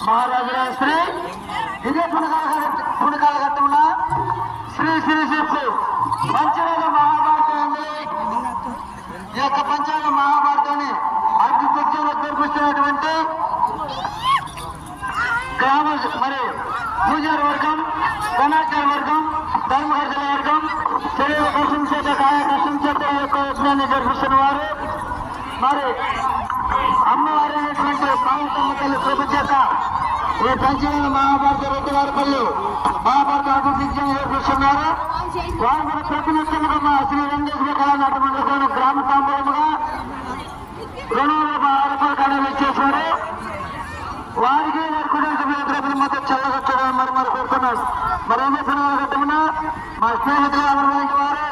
మహారాజు శ్రీ ఇదే పుణకాల ఘట్టమున శ్రీ శ్రీ శ్రీ పంచవేద మహాభారతాన్ని ఈ యొక్క పంచవేద మహాభారతాన్ని అద్భుతంగా జరిపిస్తున్నటువంటి గ్రామ మరి పూజారి వర్గం గణాచార వర్గం ధర్మహర్జన వర్గం శరీర కష్టం చేత కాయ కష్టం చేత యొక్క యజ్ఞాన్ని జరిపిస్తున్న వారు మరి అమ్మవారి అయినటువంటి పార్వతమ్మ తల్లి కృప చేత ఈ పంచవేద మహాభారత రెడ్డి వారిపల్లి మహాభారత అభివృద్ధి జరిపిస్తున్నారు. వారు కూడా ప్రతినిత్యముగా మా శ్రీ వెంకటేశ్వర కళానాట మండలం గ్రామ తాంబూలముగా 210 రూపాయల కళలు ఇచ్చేశారు. వారికి వారి కుటుంబ సభ్యుల మధ్య చల్లగొచ్చడం మరి కోరుతున్నారు. మరి ఏం చేస్తున్నారు మా స్నేహితులు ఎవరు వారు